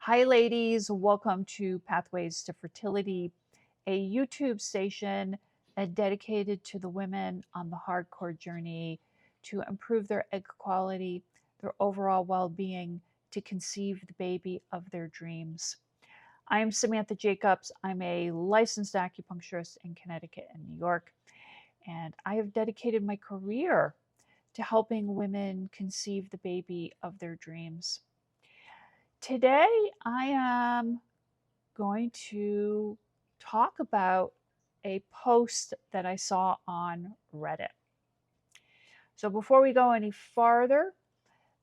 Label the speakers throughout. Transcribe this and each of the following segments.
Speaker 1: Hi, ladies. Welcome to Pathways to Fertility, a YouTube station dedicated to the women on the hardcore journey to improve their egg quality, their overall well being, to conceive the baby of their dreams. I'm Samantha Jacobs. I'm a licensed acupuncturist in Connecticut and New York, and I have dedicated my career to helping women conceive the baby of their dreams. Today, I am going to talk about a post that I saw on Reddit. So, before we go any farther,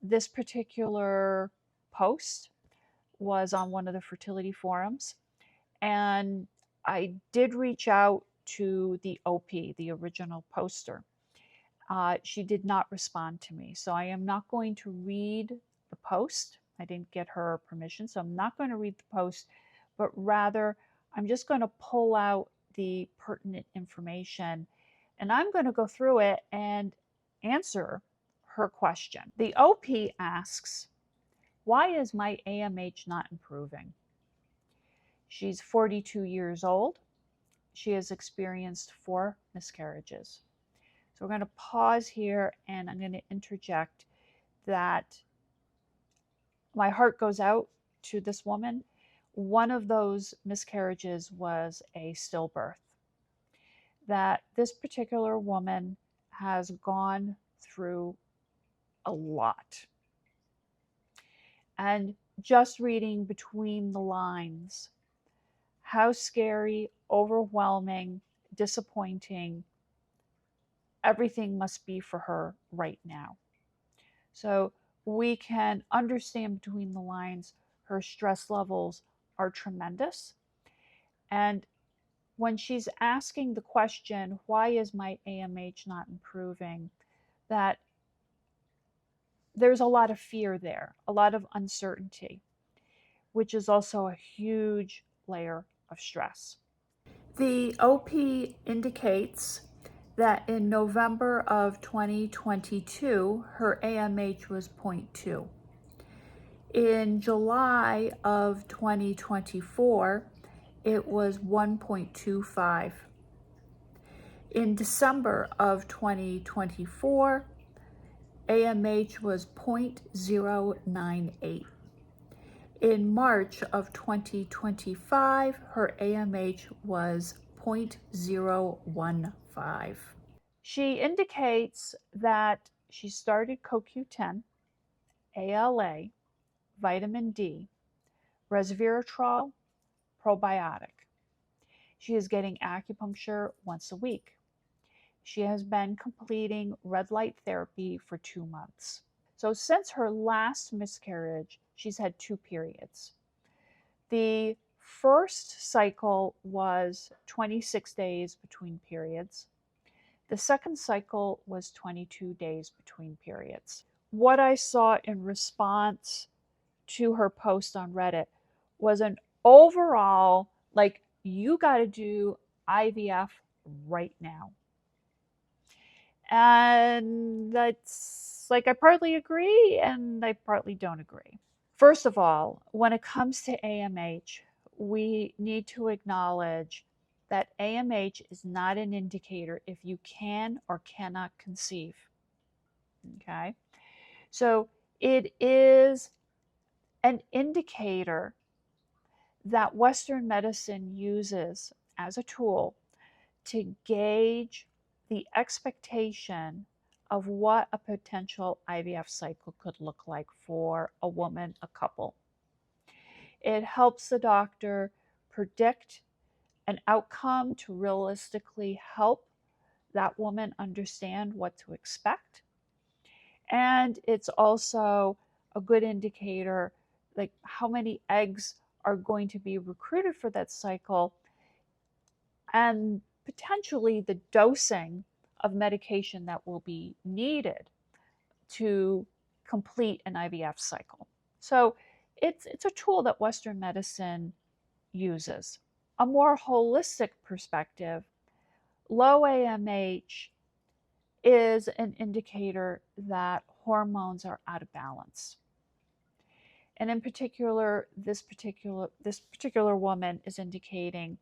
Speaker 1: this particular post was on one of the fertility forums, and I did reach out to the OP, the original poster. She did not respond to me, so I am not going to read the post. I didn't get her permission, so I'm not going to read the post, but rather I'm just going to pull out the pertinent information and I'm going to go through it and answer her question. The OP asks, why is my AMH not improving? She's 42 years old. She has experienced 4 miscarriages. So we're going to pause here and I'm going to interject that my heart goes out to this woman. One of those miscarriages was a stillbirth. That this particular woman has gone through a lot. And just reading between the lines, how scary, overwhelming, disappointing everything must be for her right now. So we can understand between the lines her stress levels are tremendous. And when she's asking the question, why is my AMH not improving? That there's a lot of fear there, a lot of uncertainty, which is also a huge layer of stress. The OP indicates that in November of 2022, her AMH was 0.2. In July of 2024, it was 1.25. In December of 2024, AMH was 0.098. In March of 2025, her AMH was 0.015. She indicates that she started CoQ10, ALA, vitamin D, resveratrol, probiotic. She is getting acupuncture once a week. She has been completing red light therapy for 2 months. So since her last miscarriage, she's had 2 periods. The first cycle was 26 days between periods. The second cycle was 22 days between periods. What I saw in response to her post on Reddit was an overall, like, you got to do IVF right now. And that's like, I partly agree and I partly don't agree. First of all, when it comes to AMH, we need to acknowledge that AMH is not an indicator if you can or cannot conceive. Okay? So it is an indicator that Western medicine uses as a tool to gauge the expectation of what a potential IVF cycle could look like for a woman, a couple. It helps the doctor predict an outcome to realistically help that woman understand what to expect. And it's also a good indicator, like how many eggs are going to be recruited for that cycle, and potentially the dosing of medication that will be needed to complete an IVF cycle. So it's a tool that Western medicine uses. A more holistic perspective, low AMH is an indicator that hormones are out of balance. And in particular, this particular woman is indicating,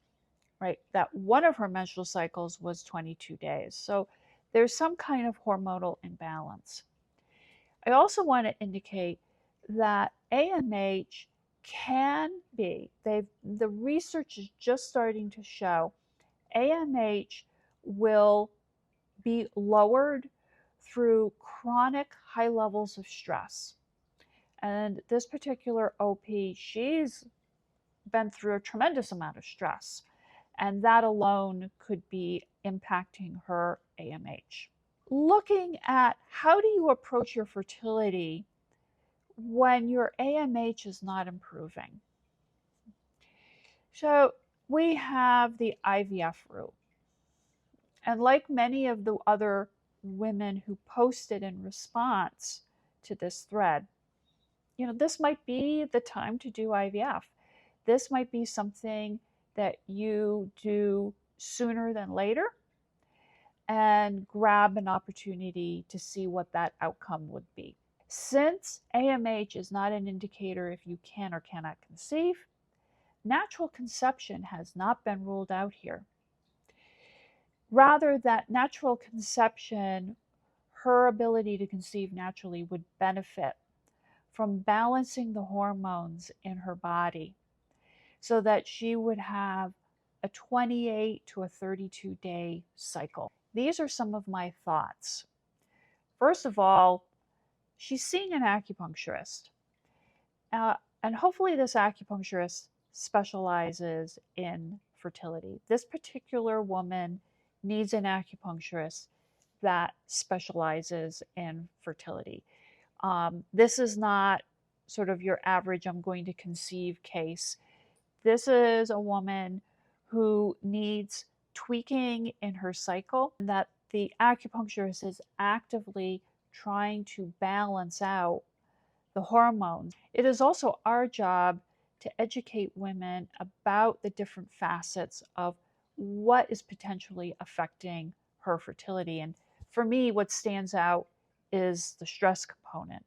Speaker 1: right, that one of her menstrual cycles was 22 days. So there's some kind of hormonal imbalance. I also want to indicate that AMH can be, the research is just starting to show AMH will be lowered through chronic high levels of stress. And this particular OP, she's been through a tremendous amount of stress, and that alone could be impacting her AMH. Looking at how do you approach your fertility when your AMH is not improving. So we have the IVF route. And like many of the other women who posted in response to this thread, this might be the time to do IVF. This might be something that you do sooner than later and grab an opportunity to see what that outcome would be. Since AMH is not an indicator if you can or cannot conceive, natural conception has not been ruled out here. Rather, that natural conception, her ability to conceive naturally, would benefit from balancing the hormones in her body so that she would have a 28 to a 32-day cycle. These are some of my thoughts. First of all, she's seeing an acupuncturist. And hopefully this acupuncturist specializes in fertility. This particular woman needs an acupuncturist that specializes in fertility. This is not sort of your average I'm going to conceive case. This is a woman who needs tweaking in her cycle, and that the acupuncturist is actively trying to balance out the hormones. It is also our job to educate women about the different facets of what is potentially affecting her fertility. And for me, what stands out is the stress component.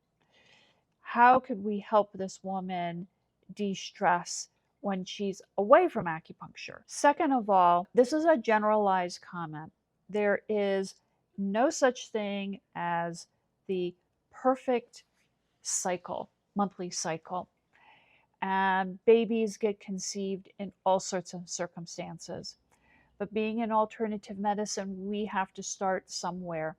Speaker 1: How could we help this woman de-stress when she's away from acupuncture? Second of all, this is a generalized comment. There is no such thing as the perfect cycle, monthly cycle. And babies get conceived in all sorts of circumstances. But being in alternative medicine, we have to start somewhere.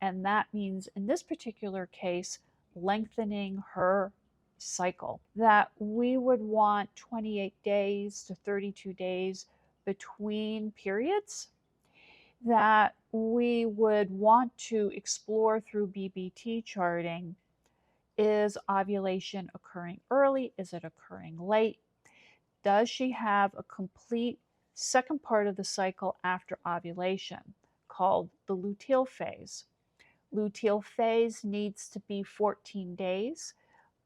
Speaker 1: And that means in this particular case, lengthening her cycle. That we would want 28 days to 32 days between periods. That we would want to explore through BBT charting. Is ovulation occurring early? Is it occurring late? Does she have a complete second part of the cycle after ovulation called the luteal phase? Luteal phase needs to be 14 days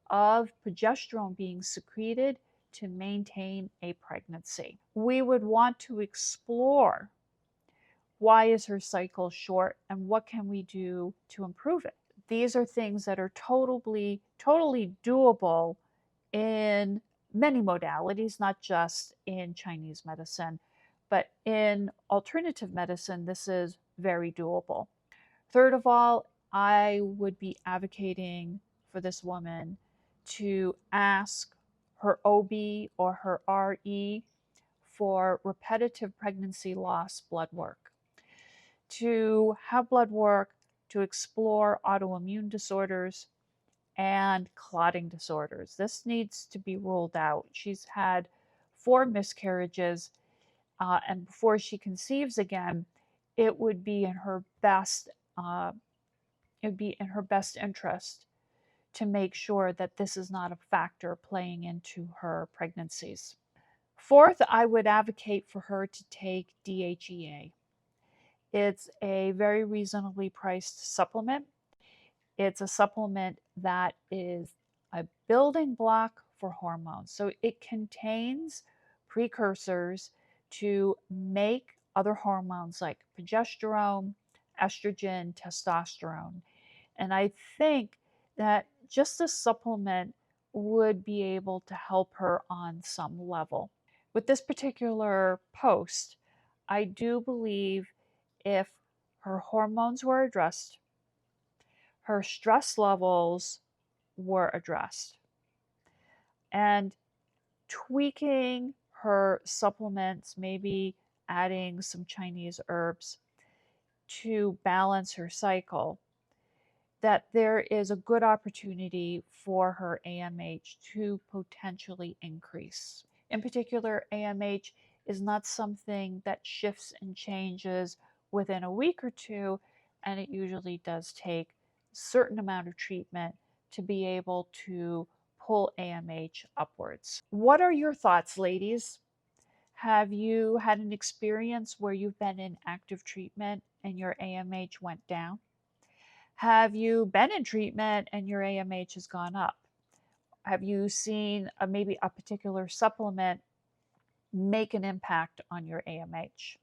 Speaker 1: of progesterone being secreted to maintain a pregnancy. We would want to explore why is her cycle short and what can we do to improve it. These are things that are totally doable in many modalities, not just in Chinese medicine, but in alternative medicine, this is very doable. Third of all, I would be advocating for this woman to ask her OB or her RE for repetitive pregnancy loss blood work, to have blood work to explore autoimmune disorders and clotting disorders. This needs to be ruled out. She's had 4 miscarriages, and before she conceives again, it would be in her best interest to make sure that this is not a factor playing into her pregnancies. Fourth, I would advocate for her to take DHEA. It's a very reasonably priced supplement. It's a supplement that is a building block for hormones. So it contains precursors to make other hormones like progesterone, estrogen, testosterone. And I think that just a supplement would be able to help her on some level. With this particular post, I do believe if her hormones were addressed, her stress levels were addressed, and tweaking her supplements, maybe adding some Chinese herbs to balance her cycle, that there is a good opportunity for her AMH to potentially increase. In particular, AMH is not something that shifts and changes within a week or two, and it usually does take a certain amount of treatment to be able to pull AMH upwards. What are your thoughts, ladies? Have you had an experience where you've been in active treatment and your AMH went down? Have you been in treatment and your AMH has gone up? Have you seen maybe a particular supplement make an impact on your AMH?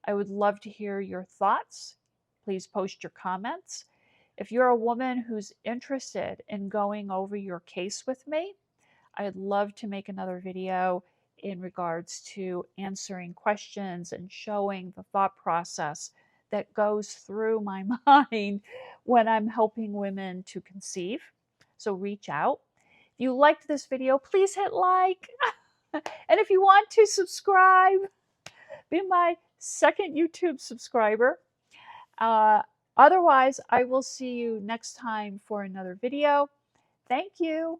Speaker 1: I would love to hear your thoughts. Please post your comments. If you're a woman who's interested in going over your case with me, I'd love to make another video in regards to answering questions and showing the thought process that goes through my mind when I'm helping women to conceive. So reach out. If you liked this video, please hit like. And if you want to subscribe, be my second YouTube subscriber. Otherwise, I will see you next time for another video. Thank you.